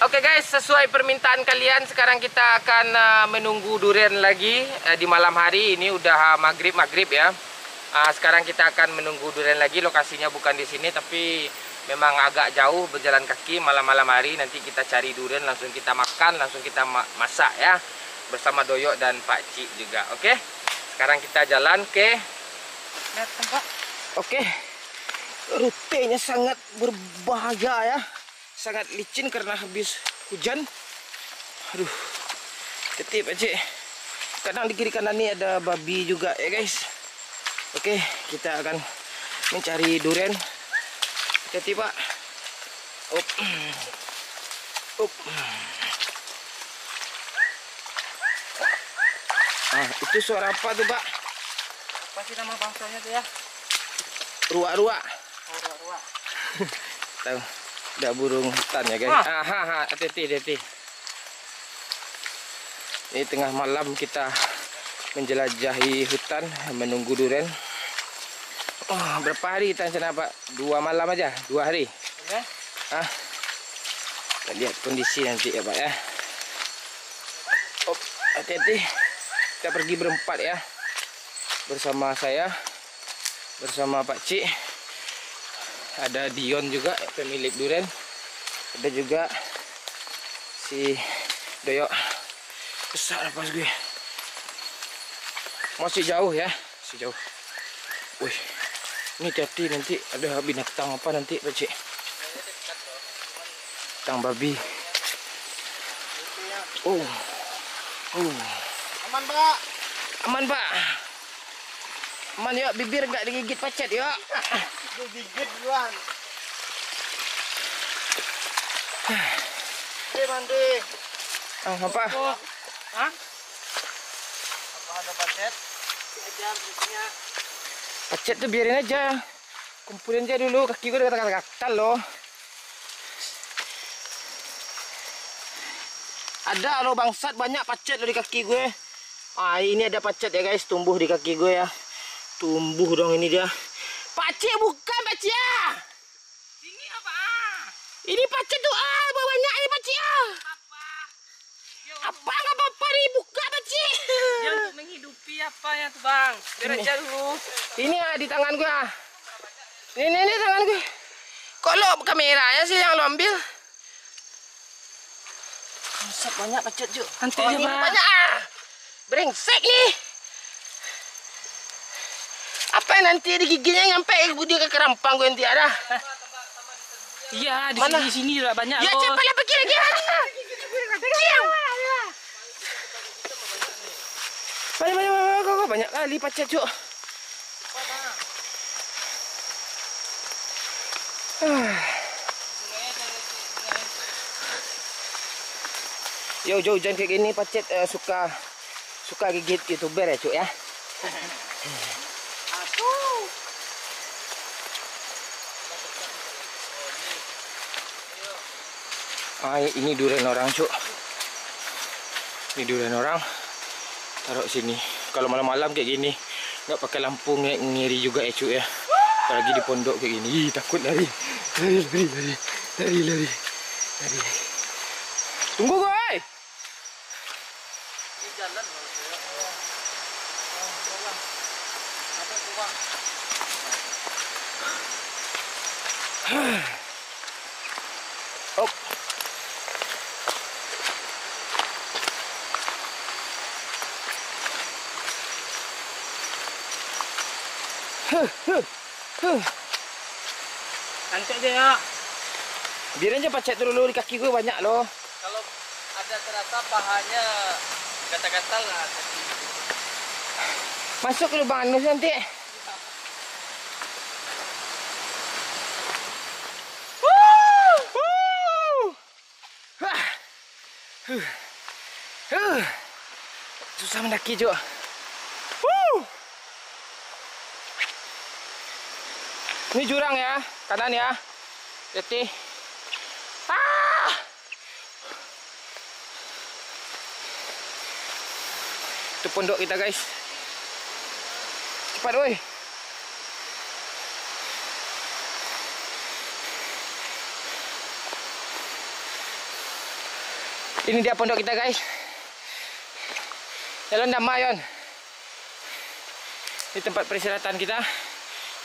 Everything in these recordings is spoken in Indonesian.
Oke guys, sesuai permintaan kalian, sekarang kita akan menunggu durian lagi di malam hari. Ini udah maghrib ya. Sekarang kita akan menunggu durian lagi. Lokasinya bukan di sini, tapi memang agak jauh berjalan kaki malam-malam hari. Nanti kita cari durian, langsung kita makan, langsung kita masak ya, bersama Doyok dan Pak Cik juga. Oke, sekarang kita jalan ke tempat. Oke, rutenya sangat berbahaya ya. Sangat licin karena habis hujan. Aduh, ketip aja. Kadang di kiri kanan ini ada babi juga ya guys. Oke, kita akan mencari durian. Hati-hati Pak. Up. Up. Itu suara apa tuh Pak? Apa sih nama bangsanya tuh ya? Ruak-ruak. Oh, ruak-ruak. Tahu. Ada burung hutan ya guys. Hati-hati. Ini tengah malam kita menjelajahi hutan menunggu durian. Berapa hari kita rencana Pak? 2 malam aja, 2 hari. Ya. Kita lihat kondisi nanti ya Pak ya. Hati-hati. Kita pergi berempat ya. Bersama saya, bersama Pak Cik. Ada Dion juga, pemilik durian. Ada juga si Doyok. Besar pas gue. Masih jauh ya, masih jauh. Wih, ini hati-hati nanti ada binatang apa nanti Pak Cik. Binatang babi. Aman Pak. Aman Pak. Aman yuk, bibir nggak digigit pacet yuk. Digigit duluan. Mandi. Apa? Hah? Apa ada pacet? Ajar berikutnya. Pacet tuh biarin aja. Kumpulin aja dulu, kaki gue udah gatal loh. Ada loh bangsat, banyak pacet loh di kaki gue. Ini ada pacet ya guys, tumbuh di kaki gue ya. Tumbuh dong ini dia. Pacet bukan Pacet ya. Ini apa? Ini pacet tuh banyak ini Pacet ya. Apa nggak apa-apa nih, buka Pacet. Dia untuk menghidupi apa ya tuh Bang? Biar aja dulu. Ini di tangan gue. Ini tangan gue. Kok lo kameranya sih yang lo ambil? Konsep banyak Pacet juga. Nanti aja Bang. Banyak brengsek nih. Apa yang nanti digiginya nyampe dia ke kerampang gue nanti ada. Iya, di Mana? sini juga banyak. Ya cepatlah pergi lagi. Banyak kali pacet cuk. Yo jangan kayak gini pacet suka gigit YouTuber ya cuk ya. Ini durian orang cuk. Ini durian orang. Taruh sini. Kalau malam-malam kayak gini nggak pakai lampu ngiri juga ya cuk ya. Apalagi di pondok kayak gini. Takut lari. Tunggu gue. Ini jalan Op. Nanti aja ya. Biarin aja pacet dulu di kaki gue banyak loh. Kalau ada terasa pahanya gatal-gatal lah. Masuk ke lubang anus nanti. Susah mendaki juga. Ini jurang ya, kanan ya. Hati. Itu pondok kita guys. Cepat woi. Ini dia pondok kita, guys. Jalan damai, Yon. Di tempat peristirahatan kita.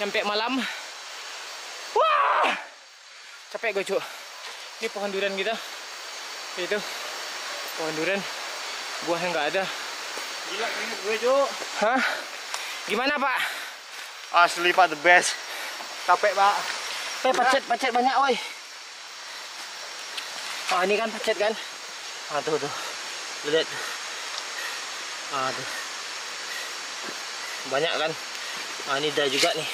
Sampai malam. Wah! Capek gue, Cuk. Ini pohon durian kita. Itu. Pohon durian. Buahnya nggak ada. Gila keringet gue, Cuk. Hah? Gimana, Pak? Asli, Pak, the best. Capek, Pak. Pacet banyak, oi. Oh, ini kan pacet kan? Ah, tuh. Lihat. Ah, tuh. Banyak kan? Ah, ini ada juga nih.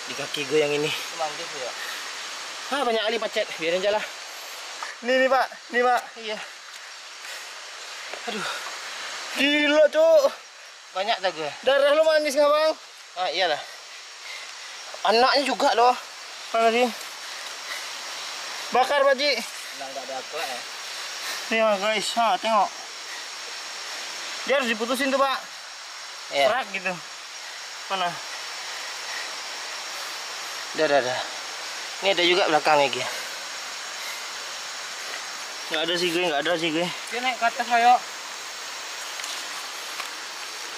Di kaki gue yang ini. Manggis ya? Ah, banyak kali pacet. Biarin aja lah. Nih, Pak. Nih, Pak. Iya. Aduh. Gila, Cuk. Banyak tak gue? Darah lu manis nggak, Bang? Ah, iyalah. Anaknya juga loh. Mana sih? Bakar, Pak Ji. Nggak ada apa ya. Nih, guys. Ha, tengok. Dia harus diputusin tuh, Pak. Iya. Prak gitu. Mana? Dah. Ini ada juga belakangnya, Gi. Nggak ada sih gue. Dia naik ke atas, ayo.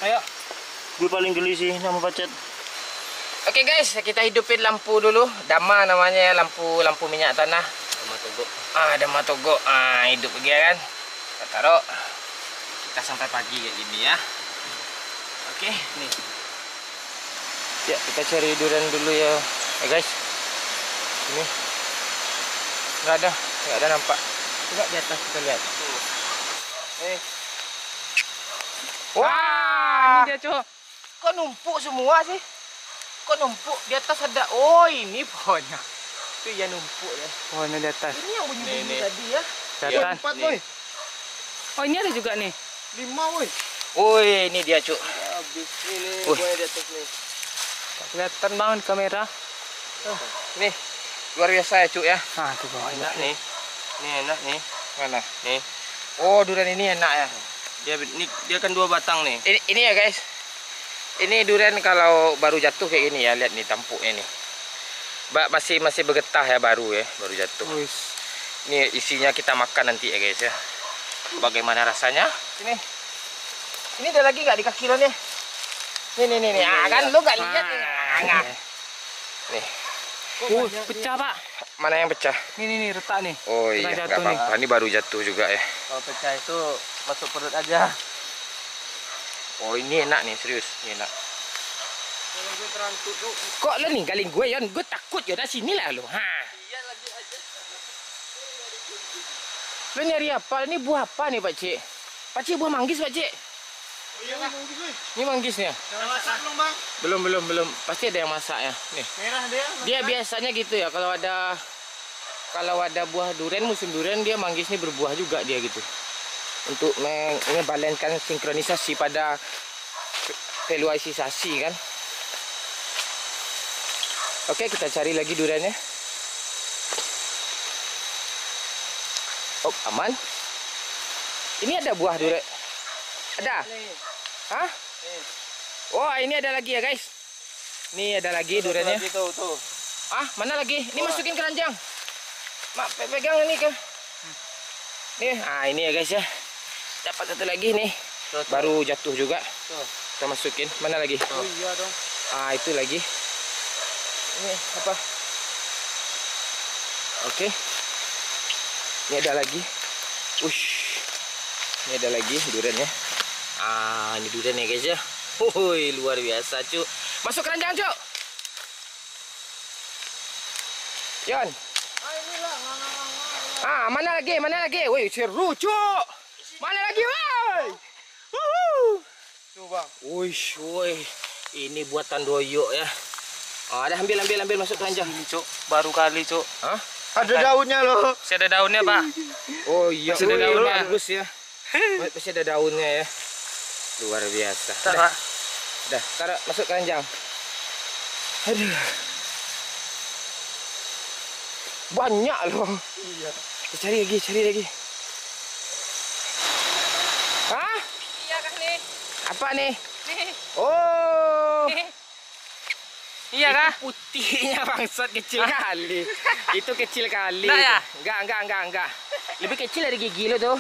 Ayo. Gue paling geli sih nama pacet. Oke guys, kita hidupin lampu dulu. Dama namanya ya, lampu minyak tanah. Sama Togo. Dama Togo. Hidup dia kan. Kita taruh. Kita sampai pagi kayak gini ya. Oke, nih. Ya, kita cari durian dulu ya. Guys. Ini. Nggak ada nampak. Coba di atas kita lihat. Wah, ini dia, Cok. Kok numpuk semua sih? Kok numpuk? Di atas ada. Oh, ini pohonnya. Itu ya numpuk ya. Pohonnya di atas. Ini yang bunyi-bunyi Nih. tadi ya. Kelihatan. 4, boy. Oh, ini ada juga nih. 5, boy. Woi, ini dia, Cuk. Habis ini Wih. gue di atas nih. Kelihatan banget di kamera. Nih, luar biasa ya, Cuk ya. Nah, tuh bawah. Enak nih. Ini enak nih. Mana? Nih. Oh, durian ini enak ya. Dia kan 2 batang nih. Ini ya, guys. Ini durian kalau baru jatuh kayak gini ya, lihat nih tampuknya nih. Masih bergetah ya, baru jatuh. Wis. Ini isinya kita makan nanti ya, guys ya. Bagaimana rasanya? Ini ada lagi nggak di kaki lo nih? Nih. Kan lu nggak lihat nih. Nggak. Nih. Pecah, Pak. Mana yang pecah? Nih, retak nih. Oh Pernah iya, jatuh nggak apa-apa. Ini baru jatuh juga ya. Kalau pecah itu masuk perut aja. Oh, ini enak nih, serius. Ini enak. Kalau gue terantuk tuh. Kok lo ninggalin gue, Yon? Gue takut, Yon. Sini lah lo. Iya lagi aja. Lo nyari apa? Ini buah apa nih, Pak Cik? Pak Cik, buah manggis, Pak Cik. Oh iya, manggis, gue. Ini manggisnya. Udah masak belum, Bang? Belum. Pasti ada yang masaknya. Nih. Merah dia. Dia biasanya gitu ya, kalau ada buah durian, musim durian, dia manggisnya berbuah juga dia gitu. Untuk mengebalankan sinkronisasi pada valuisasi kan. Oke, kita cari lagi duriannya. Oh, aman. Ini ada buah durian. Ada? Hah? Oh, ini ada lagi ya, guys. Ini ada lagi duriannya. Tuh. Ah, mana lagi? Ini masukin keranjang. Mak, pegang ini kan. Nih, ini ya guys ya. Dapat satu lagi nih. Tuh. Baru jatuh juga. Tuh. Kita masukin. Mana lagi? Oh iya dong. Itu lagi. Ini apa? Oke. Ini ada lagi. Ush. Ini ada lagi duriannya. Ini durian ya guys ya. Woi, luar biasa, Cuk. Masuk keranjang, Cuk. Yon. Mana lagi? Woi, seru, Cuk. Mana lagi, woi? Tuh, Bang. Woi. Ini buatan Doyo ya. Ada ambil masuk keranjang. Ini, Cuk. Baru kali, Cuk. Hah? Ada daunnya loh. Masih ada daunnya, Pak. Oh iya, Masih ada daunnya. Bagus ya. Masih ada daunnya ya. Luar biasa. Dah, taruh masuk keranjang. Aduh. Banyak loh. Iya. Cari lagi. Hah? Iya kan nih. Apa nih? Nih. Oh. Iya kah? Putihnya bangsat kecil kali. Itu kecil kali. Enggak ya? Enggak. Lebih kecil dari gigi lo tuh.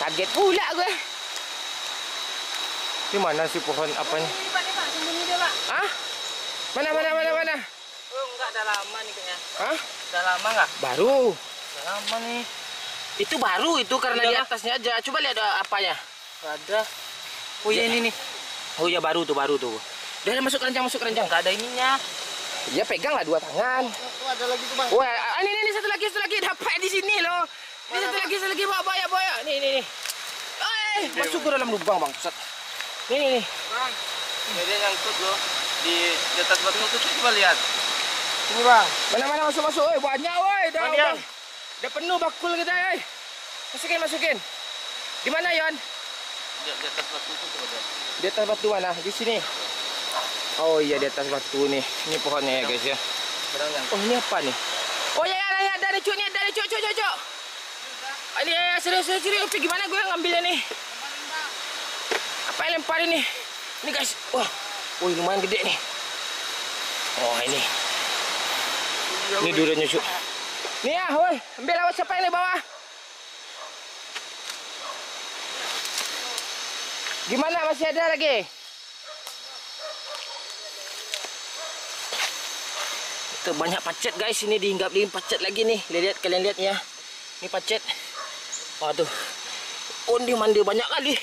Kaget pula gue. Di mana sih pohon apanya? Ini Pak, sembunyi dia Pak. Hah? Mana? Oh, enggak, udah lama nih kayaknya. Hah? Udah lama enggak? Baru. Udah lama nih. Itu baru itu karena Iya, di Pak. atasnya aja. Coba lihat ada apanya. Enggak ada. Oh iya, ini nih. Oh iya baru tuh. Udah masuk keranjang. Enggak ada ininya. Ya pegang lah 2 tangan. Oh, ada lagi tuh, Bang. Wah, ini satu lagi dapat di sini loh. Ini satu lagi bawa. Nih. Masuk ke dalam lubang bang. Pusat. Nih. Bang. Jadi nyangkut loh di atas batu itu tuh, coba lihat. Ini bang. Mana masuk. Banyak woi. Panjang. Udah penuh bakul kita Masukin. Di mana Yon? Di atas batu itu coba lihat. Di atas batu mana? Di sini. Oh iya di atas batu nih. Ini pohonnya ya guys ya. Berang nyangkut. Oh ini apa nih? Oh ya ada nih cuk. Ini ya serius. Tapi gimana gue ngambilnya nih? Apa yang lempar ini? Ini guys. Wah. Wih lumayan gede nih. Oh ini. Ini duriannya cuk. Nih ya, woi. Ambil awas siapa yang di bawah? Gimana masih ada lagi? Itu banyak pacet guys, ini dihinggap pacet lagi nih. Kalian lihat ya. Ini pacet. Waduh. Undi mandi banyak kali.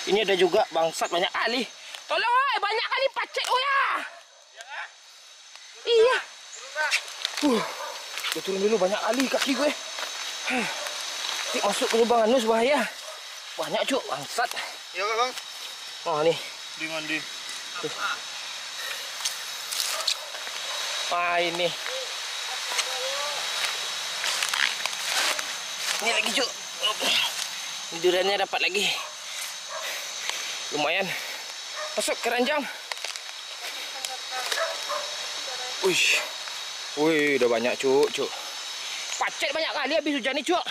Ini ada juga bangsat banyak kali. Tolong oi, banyak kali pacet ya. Iya. Gue turun dulu banyak kali kaki gue. Masuk ke lubang anus bahaya. Banyak cuk bangsat. Iya Bang. Oh nih. Di mandi. Ini. Ini lagi cuk. Ini duriannya dapat lagi. Lumayan. Masuk keranjang. Wih, udah banyak cuk. Pacet banyak kali habis hujan nih cuk.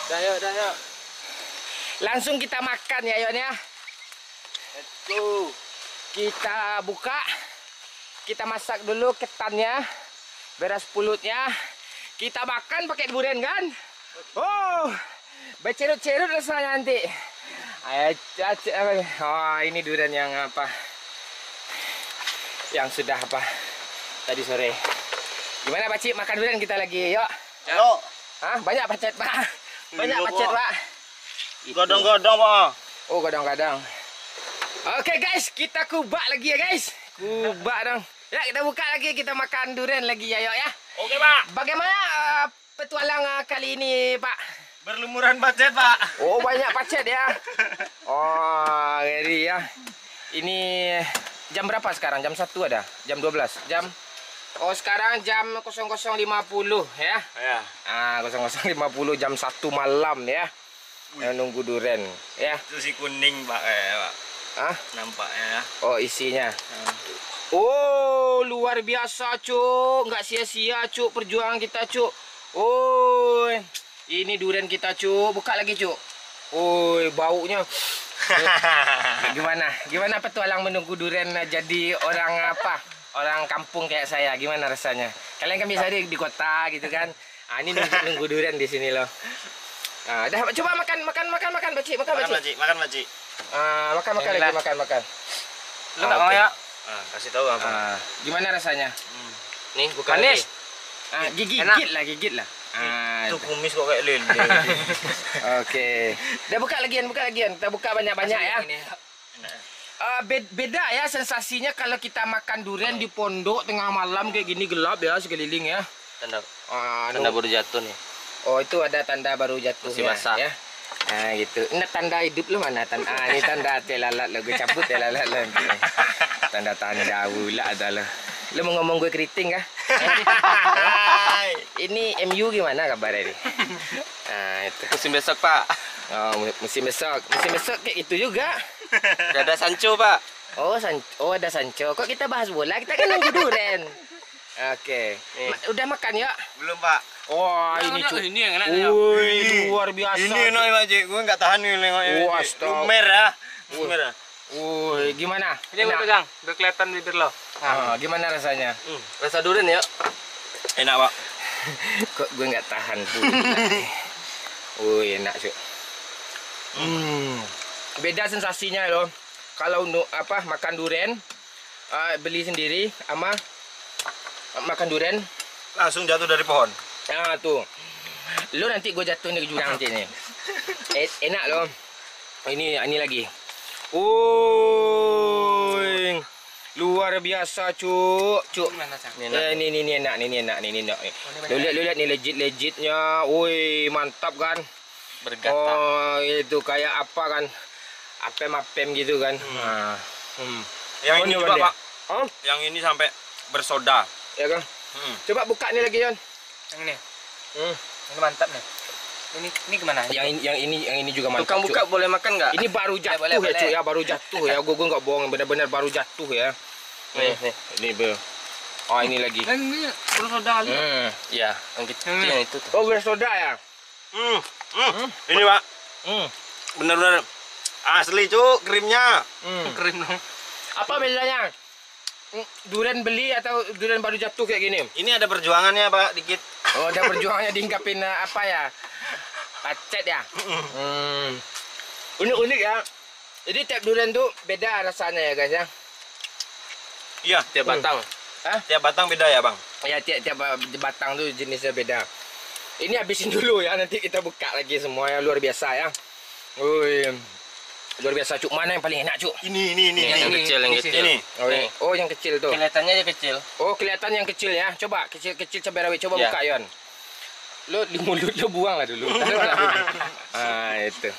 Dah yuk. Langsung kita makan ya Yon ya. Let's go. Kita buka. Kita masak dulu ketannya. Beres pulutnya. Kita makan pakai durian kan. Oh, bercerut-cerut rasanya nanti. Oh, ini durian yang apa? Yang sudah apa? Tadi sore. Gimana Pak Cik, makan durian kita lagi, yuk. Yuk. Hah? Banyak pacet, Pak. Banyak pacet, Pak. Godong-godong, Pak. Oh, gadang-gadang. Oke, guys, kita kubak lagi ya, guys. Kubak dong. Ya, kita buka lagi, kita makan durian lagi ya, yuk ya. Oke, Pak. Bagaimana petualang kali ini, Pak? Berlumuran pacet, Pak. Oh, banyak pacet ya. Oh, jadi ya. Ini jam berapa sekarang? Jam 1 ada? Jam 12? Oh, sekarang jam 00.50 ya. Ya. 00.50 jam 1 malam ya. Nunggu durian ya. Itu si kuning, Pak. Pak. Hah? Nampaknya. Oh, isinya. Oh, luar biasa, Cuk. Nggak sia-sia, Cuk, perjuangan kita, Cuk. Oh, ini durian kita, Cuk. Buka lagi, Cuk. Oh, baunya. Gimana petualang menunggu durian jadi orang apa? Orang kampung kayak saya. Gimana rasanya? Kalian kan biasa di kota gitu kan. Ini nunggu durian di sini loh. Dah coba makan, Pak Cik. Makan, Pak Cik. Makan, Pak Cik. Makan. Lu nggak mau ya? Kasih tahu apa? Gimana rasanya? Nih, bukan Manis. Gigit lah. Itu kumis kok kayak lele. Oke. Udah buka lagian. Kita buka banyak-banyak ya. Beda ya sensasinya kalau kita makan durian di pondok tengah malam kayak gini, gelap ya sekeliling ya. Tanda baru jatuh nih. Oh, itu ada tanda baru jatuh masih basah ya. Gitu. Ini tanda hidup lu mana? Ini tanda telalat lo, gue cabut telalat lo. Tanda pula adalah. Lu mau ngomong gue keriting kah? Ini MU gimana kabarnya nih? Itu. Musim besok, Pak. Oh, musim besok kayak gitu juga. Udah ada Sancho, Pak. Oh, ada Sancho. Kok kita bahas bola? Kita kan nunggu durian. Oke. Udah makan ya? Belum, Pak. Wah, ini cuy. Ini yang enak. Wih, luar biasa. Ini enak, Pak Cik. Gue nggak tahan nih nengoknya. Astaga. Lumer ya. Lumer ya. Woi, gimana? Ini gue pegang, udah kelihatan bibir lo. Gimana rasanya? Rasa durian ya. Enak, Pak. Kok gue nggak tahan tuh. Woi, enak cuy. Beda sensasinya loh. Kalau makan durian, beli sendiri sama makan durian Langsung jatuh dari pohon. Nah tuh, lu nanti gue jatuh nih ke jurang nanti nih. Enak loh. Ini lagi. Luar biasa cuk. Ini enak nih. Lu lihat nih legitnya. Woi, mantap kan? Bergata. Oh, itu kayak apa kan? Apem gitu kan. Yang ini ini juga, Bang, Pak. Oh, Yang ini sampai bersoda. ya kan? Coba buka nih lagi, Yon. Yang ini. Ini mantap nih. Ini gimana? Yang ini juga mantap. Tukang buka boleh makan nggak? Ini baru jatuh boleh, ya, boleh. cuy ya, baru jatuh ya. Gue nggak bohong, benar-benar baru jatuh ya. Nih. Ini oh, ini lagi. Ini bersoda lagi. Iya, yang kecil yang itu tuh. Oh, bersoda ya. Ini, Pak. Benar-benar Asli, Cuk, krimnya. Keren dong. Apa bedanya? Durian beli atau durian baru jatuh kayak gini? Ini ada perjuangannya, Pak, dikit. Oh, ada perjuangannya diingkapin apa ya? Pacet ya? Unik-unik ya. Jadi tiap durian tuh beda rasanya ya guys ya. Iya, Tiap batang. tiap batang beda ya, Bang. Ya tiap batang tuh jenisnya beda. Ini habisin dulu ya, nanti kita buka lagi semua ya, luar biasa ya. Wih, luar biasa cuk. Mana yang paling enak cuk? Ini. Yang kecil. Ini. Oh, yang kecil tuh. Kelihatannya aja kecil. Oh, kelihatan yang kecil ya. Coba kecil cabai rawit, coba Ya. buka Yon. Lo di mulut lo buang lah dulu. Taruh lah dulu. Itu.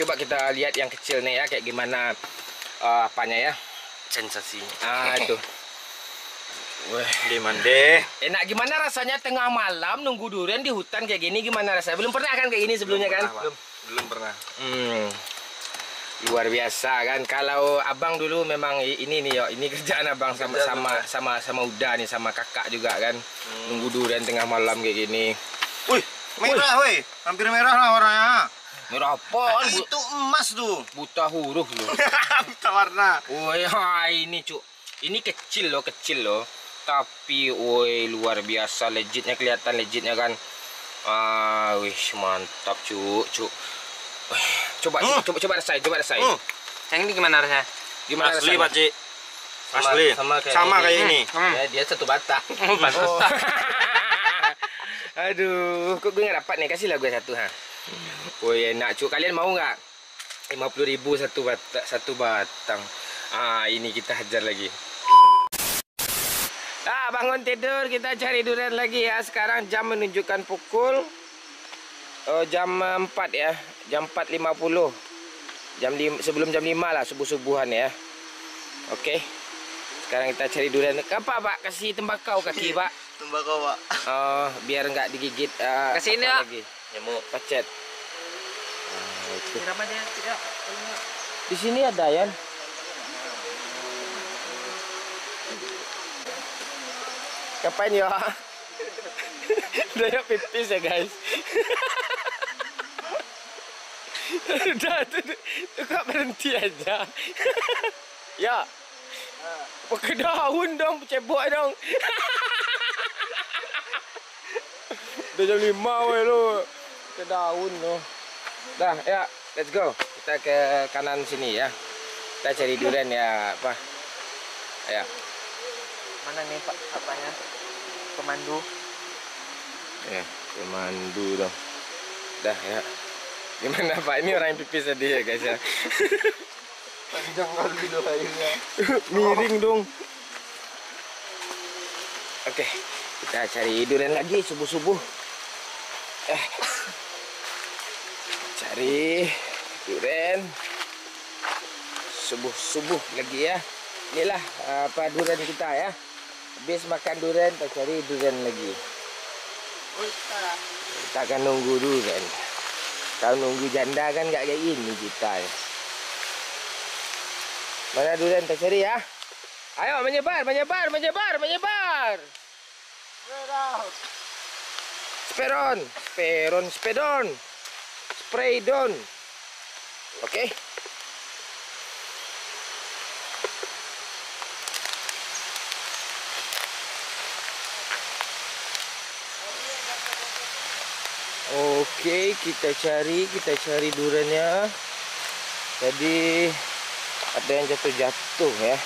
Coba kita lihat yang kecil nih ya, kayak gimana apanya ya. Sensasinya. Itu. Wah, Mande. enak gimana rasanya tengah malam nunggu durian di hutan kayak gini, gimana rasanya? Belum pernah kan kayak gini sebelumnya kan? Belum pernah. Luar biasa kan. Kalau abang dulu memang ini nih yo, ini kerjaan abang sama Uda nih, sama kakak juga kan. Nunggu durian tengah malam kayak gini. Wih, merah, weh. Hampir merah lah warnanya. Merah apa? Itu emas tuh. Buta huruf loh. Buta warna. Woi, ini cuk. Ini kecil loh. Tapi woi luar biasa, kelihatan legitnya kan. Wih, mantap cuk. Coba rasain. Yang ini gimana rasanya? Gimana Asli, rasanya? Pak Cik. Asli. Sama Kayak ini. Ya, dia satu batang. Oh. Aduh, kok gue nggak dapat nih? Kasihlah gue satu ha. Woi, enak cuk. Kalian mau nggak? 50.000 satu batang. Ini kita hajar lagi. Bangun tidur, kita cari durian lagi ya. Sekarang jam menunjukkan pukul jam 4 ya. Jam 4.50. Sebelum jam 5 lah, subuh-subuhan ya. Oke. Sekarang kita cari durian. Apa, Pak? Kasih tembakau kaki, Pak. Tembakau, Pak. Oh, biar nggak digigit Kasih ini, apa ya. lagi. Nyamuk. Pacet. Itu. Siram aja, tidak. Di sini ada ya. Kapan ya? Udah pipis ya guys. Udah tuh kok berhenti aja. Ya. Pakai daun dong, cebok dong. Udah jam 5 weh lu. Pakai daun loh. Dah, ya, let's go. Kita ke kanan sini ya. Kita cari durian ya, apa? Ya. Mana nih Pak? Apanya? Pemandu. Ya, pemandu dong. Dah ya. Gimana Pak? Ini orang yang pipis tadi ya guys ya. Panjang kali dong airnya. Miring dong. Oke, kita cari durian lagi subuh-subuh. Cari durian subuh-subuh lagi ya. Inilah apa durian kita ya. Habis makan durian, kita cari durian lagi. Kita akan nunggu durian. Kalau nunggu janda kan nggak kayak ini kita ya. Mana durian kita cari ya? Ayo menyebar. Spray down. Oke. Oke, kita cari duriannya. Tadi ada yang jatuh ya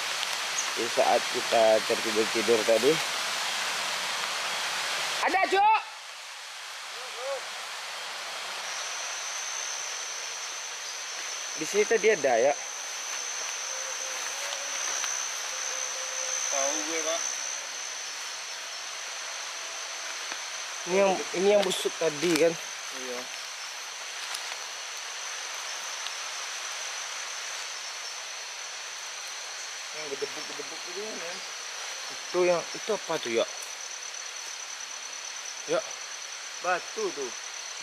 di saat kita tertidur tadi. Ada, Cuk. Di sini tadi ada ya. Tahu gue, Pak. Ini yang busuk tadi kan. Iya. Yang gedebuk-gedebuk itu kan. Itu apa tuh ya? Ya, Batu tuh.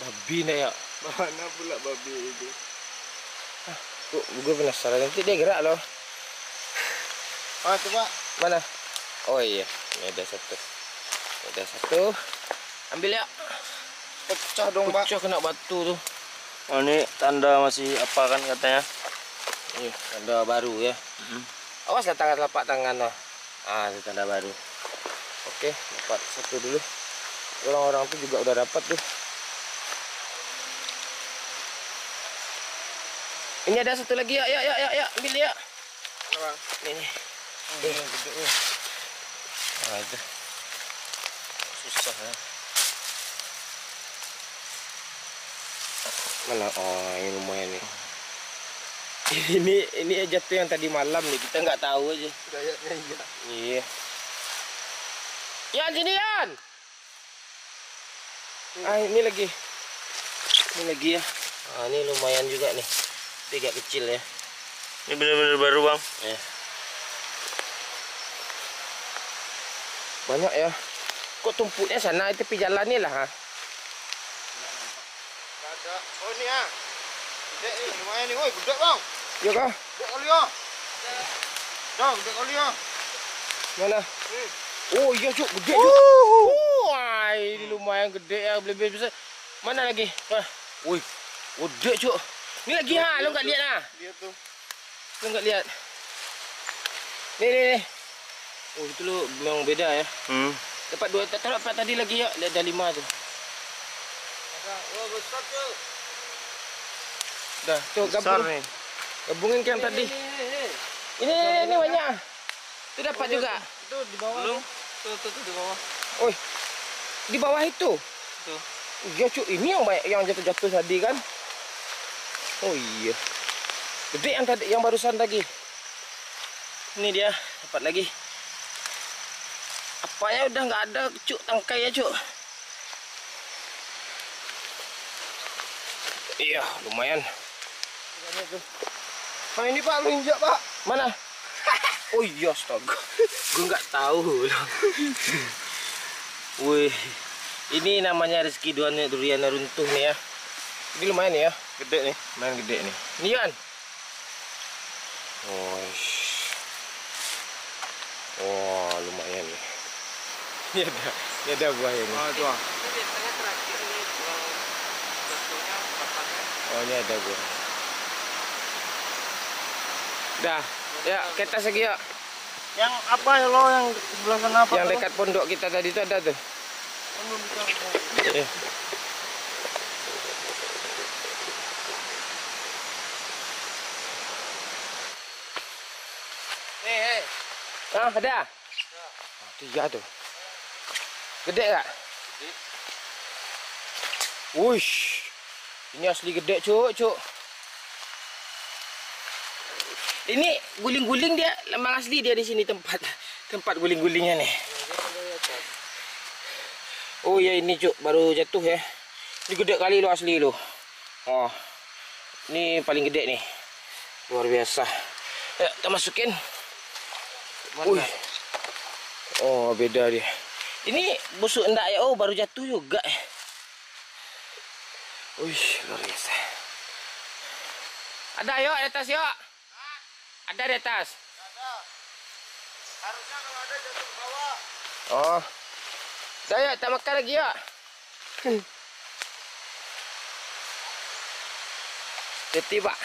babi nih ya. Mana pula babi itu? Tuh, gue penasaran. Nanti dia gerak loh. Ah, tuh, Pak. Mana? Oh iya, ini ada satu. Ada satu. Ambil ya. Pecah dong, Pak. Pecah kena batu tuh. Oh, ini tanda masih apa kan katanya? Ini tanda baru ya. Awas lah telapak tangan loh. Ah, itu tanda baru. Oke, dapat satu dulu. Orang-orang tuh juga udah dapat tuh. Ini ada satu lagi ya, ya, ambil ya. Apa? Ini. Yang gede, weh. Nah, itu. Susah ya. Mana? Oh, ini lumayan nih. Ini jatuh yang tadi malam nih, kita nggak tahu aja. Kayaknya iya. Iya. Yan, sini Yan. Ah, ini lagi. Ini lagi ya. Ah, ini lumayan juga nih. Tiga kecil ya. Ini benar-benar baru, Bang. Ya. Banyak ya. Kok tumpuknya sana tepi jalan nih lah, ha? Ada. Oh, ini ya. Gede nih, lumayan nih. Woi, gede, Bang. Yuk kah? Gede kali ya. Dong, gede kali ya. Mana? Nih. Oh iya cuk, gede cuk. Wah, ini lumayan gede ya, lebih besar. Mana lagi? Wah, wih, gede cuk. Ini lagi ha, lo nggak lihat ah? Dia tuh. Lo nggak lihat? Nih. Oh itu lo memang beda ya. Dapat dua, dapat tadi lagi ya, ada 5 tuh. Oh, besar tuh. Dah, tuh Besar gabung. nih. Gabungin ke yang tadi. Ini banyak. Itu dapat juga. Itu di bawah. Belum. Tuh di bawah. Oh, di bawah itu. Tuh. Iya cuk, ini yang banyak yang jatuh tadi kan. Oh iya. Gede yang tadi, yang barusan tadi. Ini dia, dapat lagi. Apanya udah nggak ada cuk, tangkai ya cuk. Iya, lumayan. Nah, ini Pak, lu injak, Pak. Mana? Oh iya, astaga. Gue nggak tahu loh. Wih, ini namanya rezeki durian runtuh nih ya. Ini lumayan ya. Gede nih. Lumayan gede nih. Ini kan? Oh, lumayan nih. Ini ada buahnya nih. Ah, tuh. Ini biasanya terakhir nih jatuhnya batangnya. Oh, ini ada buah. Dah, ya kita segi ya. Yang apa ya lo yang sebelah sana apa? Yang dekat pondok kita tadi itu ada tuh. Belum bisa. Eh. Nih, Ah, ada? Ah, 3 tuh. Gede gak? Gede. Wush. Ini asli gede, cuk. Ini guling-guling dia, memang asli dia di sini tempat guling-gulingnya nih. Oh ya ini cuk, baru jatuh ya. Ini gede kali lo asli lo. Oh. Ini paling gede nih. Luar biasa. Ya, kita masukin. Wih. Oh, beda dia. Ini busuk enggak ya? Oh, baru jatuh juga. Wih, luar biasa. Ada yuk, di atas yuk. Ada di atas. Ada. Harusnya kalau ada jatuh ke bawah. Oh. Dah ya, tak makan lagi ya. Jadi, Pak.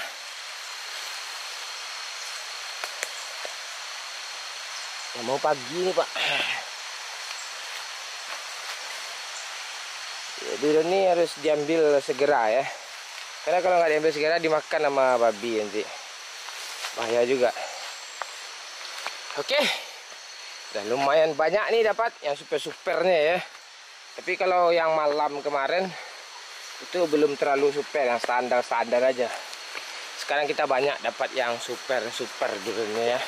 Ya, mau pagi nih Pak. Ya, durian ini harus diambil segera ya. Karena kalau nggak diambil segera dimakan sama babi nanti. Bahaya juga. Oke. Udah lumayan banyak nih dapat yang super-supernya ya. Tapi kalau yang malam kemarin itu belum terlalu super, yang standar-standar aja. Sekarang kita banyak dapat yang super-super duriannya ya.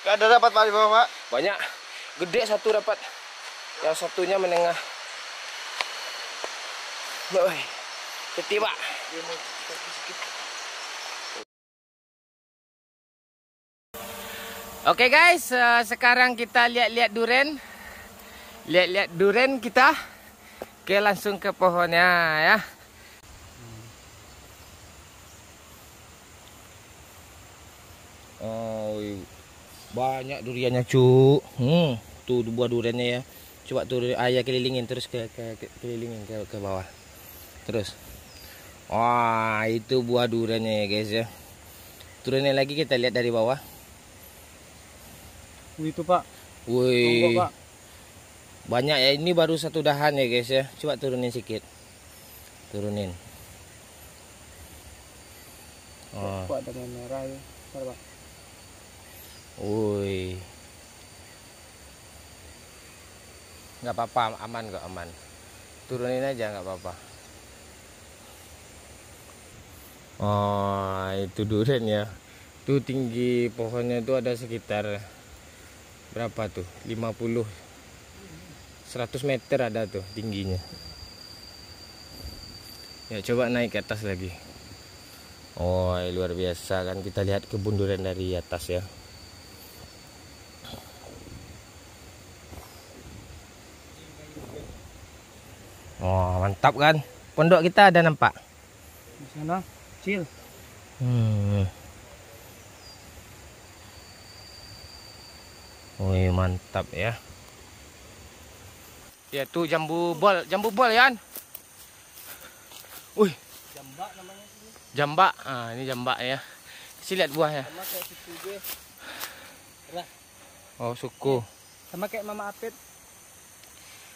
Gak ada dapat Pak di bawah Pak. Banyak. Gede satu dapat. Yang satunya menengah. Woi. Keti Pak. Oke guys, sekarang kita lihat-lihat durian. Lihat-lihat durian kita. Oke, langsung ke pohonnya ya. Oh, banyak duriannya cu. Tuh buah duriannya ya. Coba tuh ayah kelilingin terus kelilingin ke bawah. Terus. Wah, itu buah duriannya ya guys ya. Turunnya lagi kita lihat dari bawah. Itu Pak. Wih. Pak. Banyak ya, ini baru satu dahan ya guys ya. Coba turunin sedikit. Turunin. Oh. Kok ada merah ya. Pak. Wih. Nggak apa-apa, aman kok, aman. Turunin aja nggak apa-apa. Oh, itu durian ya. Tuh tinggi pohonnya itu ada sekitar berapa tuh? 50 100 meter ada tuh tingginya. Ya, coba naik ke atas lagi. Oh, luar biasa kan, kita lihat kebun durian dari atas ya. Oh, mantap kan? Pondok kita ada nampak? Di sana kecil. Wih, mantap ya. Ya tuh jambu bol ya. Wih, Jambak namanya sini. jambak. Ah, ini jambak ya. Kasih lihat buahnya. Sama kayak suku gue. Oh, suku. Sama kayak Mama Apit.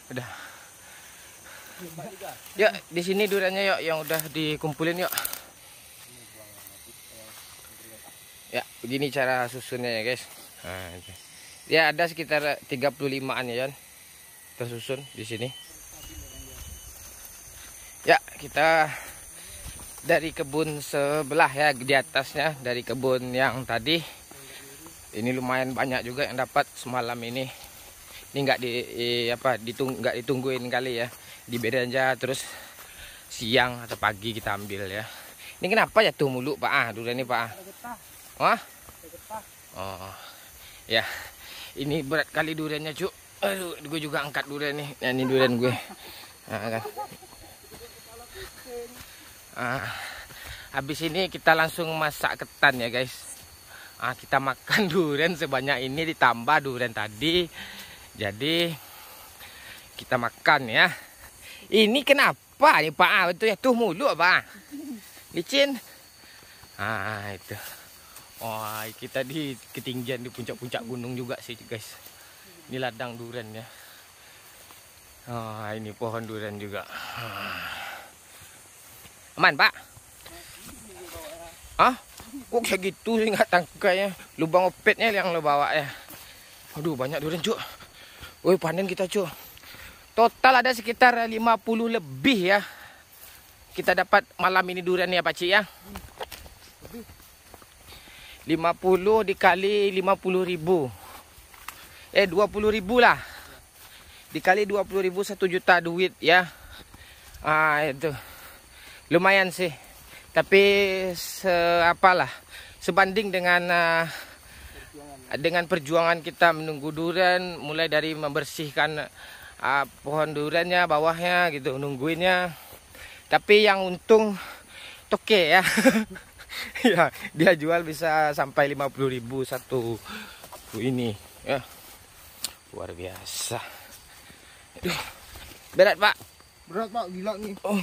Udah. Yuk, di sini duriannya yuk yang udah dikumpulin yuk. Ya, begini cara susunnya ya, guys. Nah, itu. Ya, ada sekitar 35-an ya, Jan. Tersusun di sini. Ya, kita dari kebun sebelah ya, di atasnya dari kebun yang tadi. Ini lumayan banyak juga yang dapat semalam ini. Ini nggak ditungguin kali ya. Dibedain aja terus siang atau pagi kita ambil ya. Ini kenapa jatuh mulu Pak? Durian ini Pak. Wah? Oh. Ya. Ini berat kali duriannya, Cuk. Aduh, gue juga angkat durian nih. Nah, ini durian gue. Nah, kan. Habis ini kita langsung masak ketan ya, guys. Kita makan durian sebanyak ini ditambah durian tadi. Jadi kita makan ya. Ini kenapa nih Pak? Betul ya tuh mulu Pak. Licin. Itu. Wah, kita di ketinggian di puncak-puncak gunung juga sih guys. Ini ladang durian ya. Ini pohon durian juga. Aman Pak? Kok segitu sih nggak tangkainya? Lubang opetnya yang lo bawa ya. Aduh, banyak durian Cuk. Woi, panen kita Cuk. Total ada sekitar 50 lebih ya. Kita dapat malam ini durian ya Pak Cik ya. 50 dikali 50.000. 20.000 lah. Dikali 20.000 1 juta duit ya. Itu. Lumayan sih. Tapi sebanding dengan perjuangan kita menunggu durian, mulai dari membersihkan pohon duriannya, bawahnya gitu, nungguinnya. Tapi yang untung toke ya. Ya, dia jual bisa sampai 50.000 satu ini ya. Luar biasa. Aduh, berat Pak. Berat Pak, gila nih. Oh,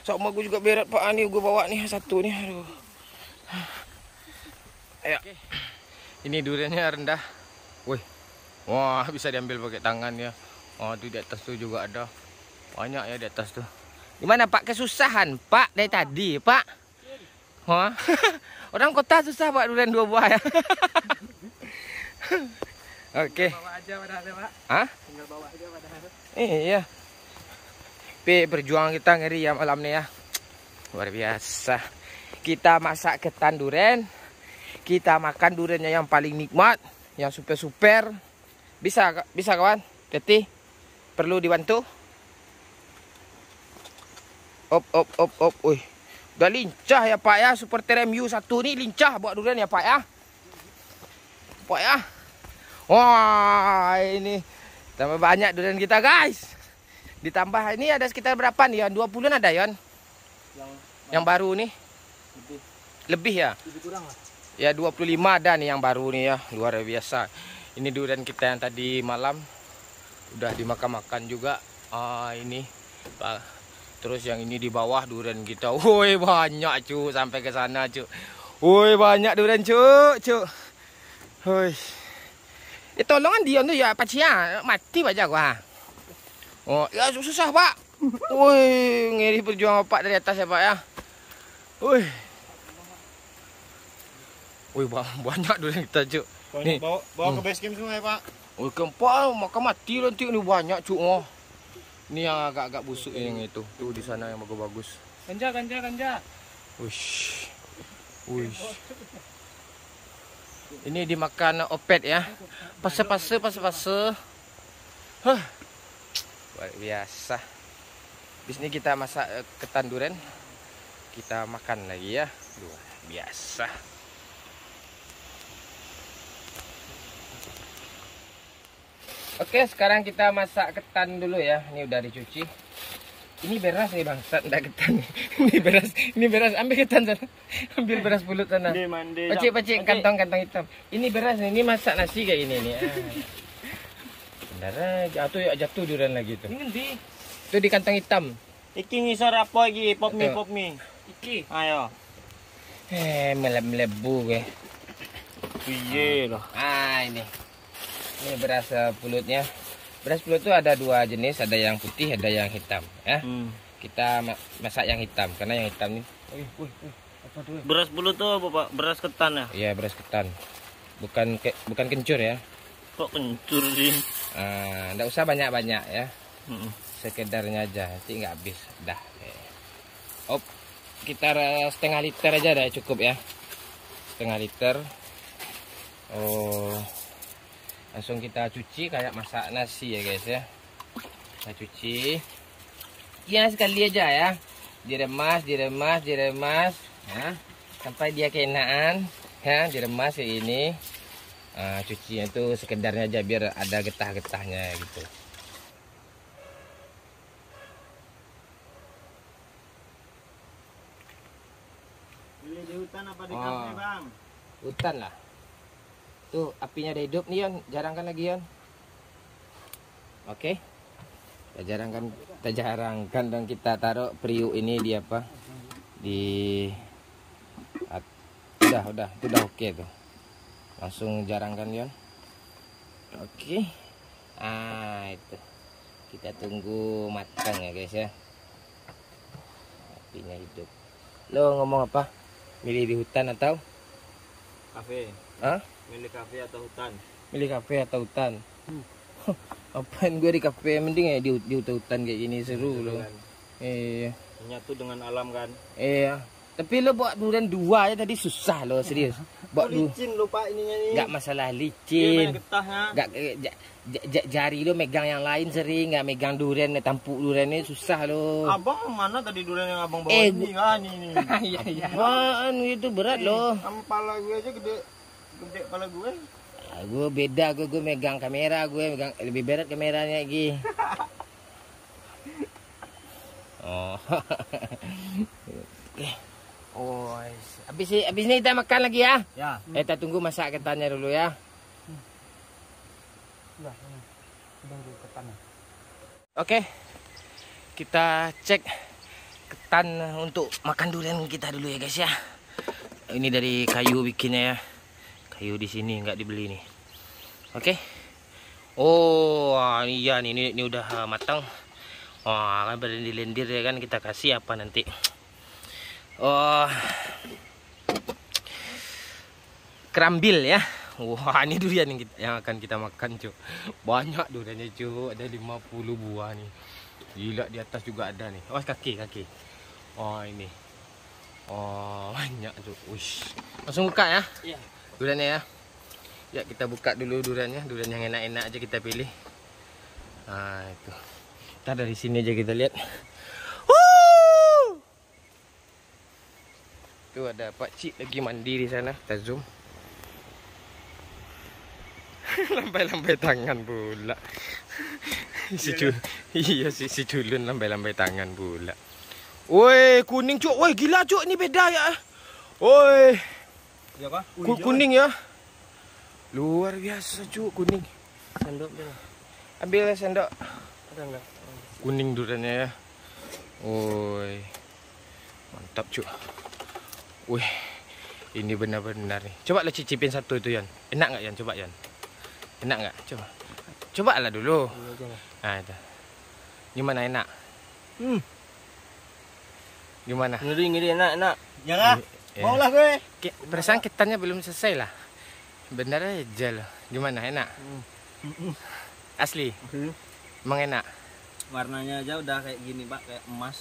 sama gue juga berat Pak. Nih gue bawa nih satu nih. Aduh. Ayo. Ini duriannya rendah. Wih. Wah, bisa diambil pakai tangan ya. Oh, tuh di atas tuh juga ada. Banyak ya di atas tuh. Gimana Pak, kesusahan Pak dari tadi Pak? Wah. Orang kota susah Pak durian 2 buah ya. Oke. Bawa aja padahal Pak. Hah? Tinggal bawa aja padahal. Iya. Perjuangan kita ngeri ya malam nih ya. Luar biasa. Kita masak ketan durian. Kita makan duriannya yang paling nikmat, yang super-super. Bisa kawan? Jadi perlu dibantu. Op. Wih. Udah lincah ya Pak ya. Super Terem U1 nih lincah buat durian ya Pak ya. Pak ya. Wah, ini tambah banyak durian kita guys. Ditambah ini ada sekitar berapa nih ya? 20-an ada Yon? Yang baru nih? Lebih ya? Lebih kurang lah. Ya 25 ada nih yang baru nih ya. Luar biasa. Ini durian kita yang tadi malam udah dimakan-makan juga. Ini terus yang ini di bawah durian kita. Woi banyak cu, sampai ke sana cu. Woi banyak durian cu. Woi. Tolongan Dion tuh ya Pacia mati baca gua. Oh, ya susah Pak. Woi, ngeri perjuangan Pak dari atas ya Pak ya. Woi. Woi banyak durian kita cu. Nih Bawa ke base camp semua ya Pak. Woi kempal makan mati nanti ini banyak cu. Oh. Ini yang agak-agak busuk yang itu. Tuh di sana yang bagus-bagus. Ganja. Wush. Ini dimakan opet ya. Pase. Huh. Luar biasa. Di sini kita masak ketan durian. Kita makan lagi ya. Luar biasa. Oke, sekarang kita masak ketan dulu ya. Ini udah dicuci. Ini beras nih bangsat, enggak ketan. Ini beras, ambil ketan sana. Ambil beras pulut sana. Pacik kantong hitam. Ini beras nih, ini masak nasi kayak ini nih. Benar jatuh durian lagi tuh. Ini Tuh di kantong hitam. Iki ngisor apa iki? Pop mie. iki. Ayo. Melebu gue. Piye loh. Ini. Ini beras pulutnya. Beras pulut itu ada 2 jenis, ada yang putih, ada yang hitam ya. Kita masak yang hitam karena yang hitam nih. Apa tuh? Beras pulut tuh apa Pak? Beras ketan ya? Iya, beras ketan. Bukan kencur ya. Kok kencur sih? Enggak usah banyak-banyak ya. Sekedarnya aja, nanti nggak habis. Dah. Sekitar setengah liter aja dah cukup ya. Setengah liter. Langsung kita cuci kayak masak nasi ya guys ya. Kita cuci. Ya sekali aja ya. Diremas ya. Sampai dia keenaan ya, diremas kayak ini. Cucinya itu sekedarnya aja biar ada getah-getahnya gitu. Pilih di hutan apa di kafe Bang? Hutan lah. Tuh apinya udah hidup nih Yon, jarangkan lagi Yon. Oke. Kita jarangkan dan kita taruh periuk ini di apa? Udah, itu udah oke tuh. Langsung jarangkan Yon. Oke. Itu. Kita tunggu matang ya guys ya. Apinya hidup. Lo ngomong apa? Milih di hutan atau Kafe. Hah? Milih kafe atau hutan? Milih kafe atau hutan? Apaan gue di kafe, mending ya di hutan kayak gini seru loh. Iya. Menyatu dengan alam kan? Iya. Tapi lo buat durian 2 ya tadi susah lo serius. Buat licin lo Pak ininya nih. Enggak masalah licin. Getahnya. Enggak jari lo megang yang lain sering, enggak megang durian, tampuk durian ini susah lo. Abang mana tadi durian yang abang bawa ini kan ini. Iya. Apaan itu berat lo. Kepala gue aja gede kepala gue. Gue beda, gue megang kamera, gue megang lebih berat kameranya lagi. Habis ini kita makan lagi ya. Ya. Kita tunggu masak ketannya dulu ya. Oke. Kita cek ketan untuk makan durian kita dulu ya guys ya. Ini dari kayu bikinnya ya. Yuk di sini nggak dibeli nih. Oke. Oh, iya nih ini udah matang. Wah, kan berlendir-lendir ya kan, kita kasih apa nanti? Oh, kerambil ya. Wah, ini durian yang akan kita makan, Cuk. Banyak duriannya, Cuk. Ada 50 buah nih. Gila, di atas juga ada nih. Oh, kaki. Oh, ini. Oh, banyak, Cuk. Wish. Langsung buka ya. Iya. Duriannya ya. Ya, kita buka dulu duriannya. Durian yang enak-enak aja kita pilih. Nah, itu. Kita dari sini aja kita lihat. Tuh ada Pak Cik lagi mandi di sana. Kita zoom. Lambai-lambai tangan pula. Si culun lambai-lambai tangan pula. Woi, kuning, Cuk. Woi, gila, Cuk. Ini beda ya. Woi. Ya apa? Kuning ya. Luar biasa, Cuk, kuning. Sendok dulu. Ambil sendok. Ada enggak? Kuning duriannya ya. Woi. Mantap, Cuk. Wih. Ini benar-benar nih. Coba lah cicipin satu itu, Yan. Enak nggak, Yan? Coba, Yan. Enak nggak? Coba lah dulu. Nah, itu. Gimana, enak? Gimana? Ngeri enak. Jangan. Ya. Mau lah gue. Perasaan ketannya belum selesai lah. Benar aja loh. Gimana, enak? Asli? Emang enak? Warnanya aja udah kayak gini, Pak, kayak emas.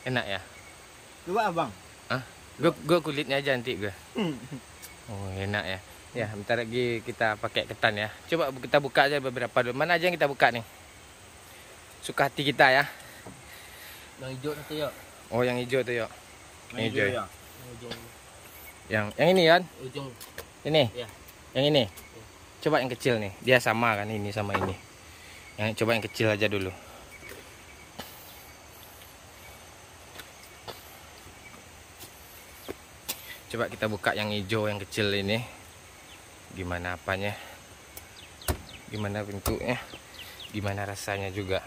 Enak ya? Coba abang. Hah? Gue kulitnya aja nanti gue. Oh, enak ya. Ya, bentar lagi kita pakai ketan ya. Coba kita buka aja beberapa dulu. Mana aja yang kita buka nih? Suka hati kita ya. Yang hijau satu yuk. Oh, yang hijau tuh yuk. Yang hijau ya. Ujung. Yang ini kan? Ujung. Ini. Ya. Yang ini. Coba yang kecil nih. Dia sama kan ini sama ini. Yang coba yang kecil aja dulu. Coba kita buka yang hijau yang kecil ini. Gimana apanya? Gimana bentuknya? Gimana rasanya juga?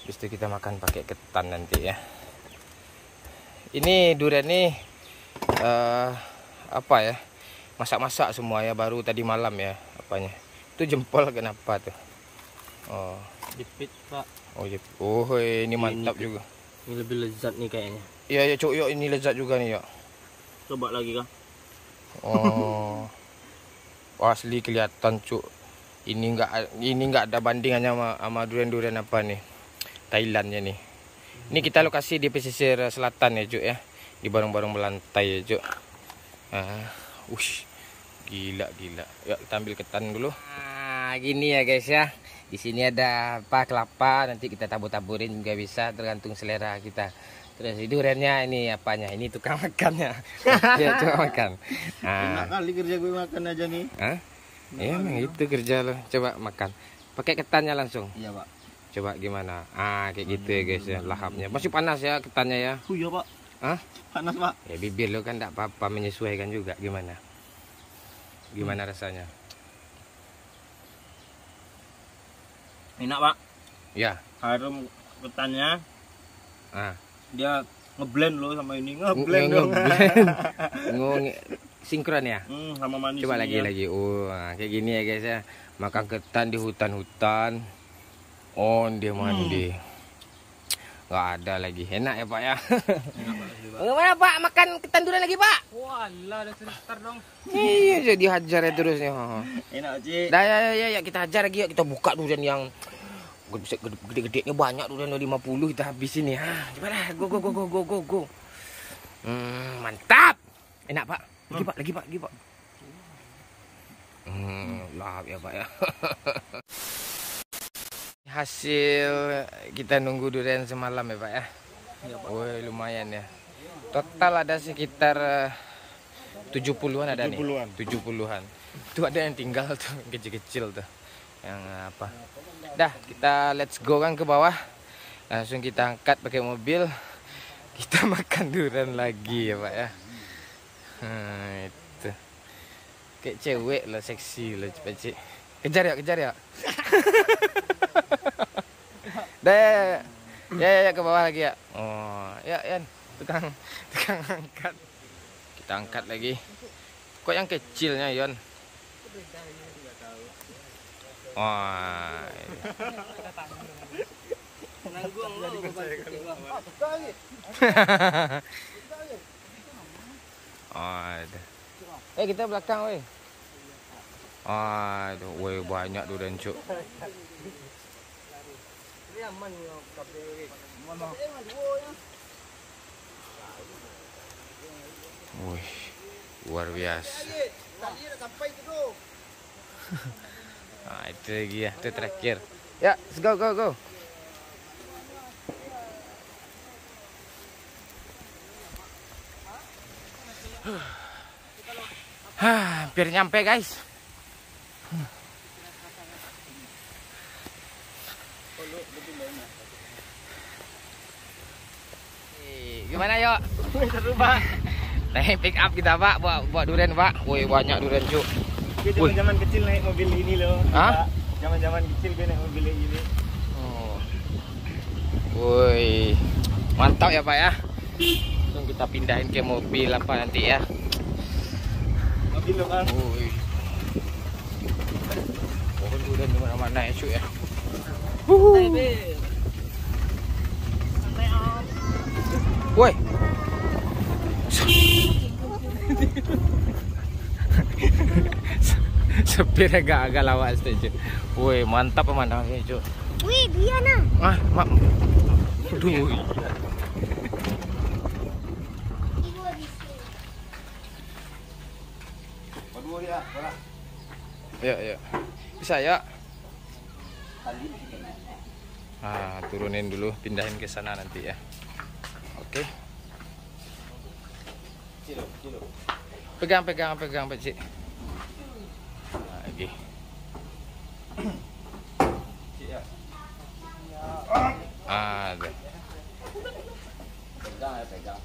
Habis itu kita makan pakai ketan nanti ya. Ini durian nih apa ya? Masak-masak semua ya, baru tadi malam ya apanya. Itu jempol kenapa tuh? Oh, Jepit, Pak. oh, ini mantap juga. Ini lebih lezat nih kayaknya. Iya ya, Cuk, yuk ini lezat juga nih, yuk. Coba lagi, Kang. Oh. Wah, asli kelihatan, Cuk. Ini enggak ada bandingannya sama durian-durian apa nih. Thailandnya nih. Ini kita lokasi di pesisir selatan ya, Cuk ya. Di barung-barung belantai ya, Cuk. Gila. Yuk kita ambil ketan dulu. Nah, gini ya guys ya. Di sini ada kelapa, nanti kita tabur-taburin juga bisa, tergantung selera kita. Terus duriannya ini apanya? Ini tukang makannya. Ya, coba makan. Enak kali kerja gue makan aja nih. Hah? Ya, emang itu kerja lo. Coba makan. Pakai ketannya langsung. Iya, Pak. Coba gimana? Kayak gitu ya guys ya, lahapnya. Masih panas ya ketannya ya. Iya, Pak. Hah? Panas, Pak. Ya bibir lo kan enggak apa-apa, menyesuaikan juga. Gimana rasanya? Enak, Pak. Ya. Harum ketannya. Dia ngeblend loh sama ini. Ngeblend dong. Sinkron ya. Sama manis. Coba lagi. Kayak gini ya guys ya. Makan ketan di hutan-hutan. Dia mandi. Nggak ada lagi. Enak ya, Pak ya. Bagaimana, Pak? Makan ketan durian lagi, Pak? Walah, udah sebentar dong. Iya, jadi hajar ya terus nih. Enak, Cik. Dah ya, kita hajar lagi yuk. Kita buka durian yang gede-gedenya banyak, durian 50 kita habisin nih. Coba lah, go. Mantap. Enak, Pak. Lagi, Pak. Lahap ya, Pak ya. Hasil kita nunggu durian semalam ya, Pak ya. Woi, lumayan ya. Total ada sekitar 70-an ada 70-an. nih. 70-an. Itu ada yang tinggal tuh, kecil-kecil tuh. Yang apa? Dah, kita let's go kan ke bawah. Langsung kita angkat pakai mobil. Kita makan durian lagi ya, Pak ya. Itu. Kayak cewek lah, seksi lah, cepet. Kejar ya. Dah, ya ke bawah lagi ya. Oh, ya, Yan. Tukang angkat. Kita angkat lagi. Kok yang kecilnya, Yon? Wah. Nanggung lo Aduh. Kita belakang, weh. Aduh, weh banyak durian, Cuk. Wih, luar biasa. Nah, itu lagi ya, itu terakhir. Ya, let's go, go, go. Hampir nyampe, guys. Gimana, yuk? Seru, Pak. Naik pick up kita, Pak, buat durian, Pak. Woi, banyak durian, Cuk. Gue zaman kecil naik mobil ini loh. Hah? Zaman kecil gue naik mobil ini. Oh. Woi. Mantap ya, Pak ya. Langsung kita pindahin ke mobil apa nanti ya. Mobil lo, Bang. Woi. Pohon durian di mana-mana ya, Cuk ya. Woi. Sepir agak lawas tuh, Cuk. Woi, mantap pemandangannya, Cuk. Wih, dia nah. Ah, mak. Aduh. Ya. Bisa ya. Turunin dulu, pindahin ke sana nanti ya. Oke. Pegang, Pak Cik. Lagi. Ada. Pegang ya, pegang.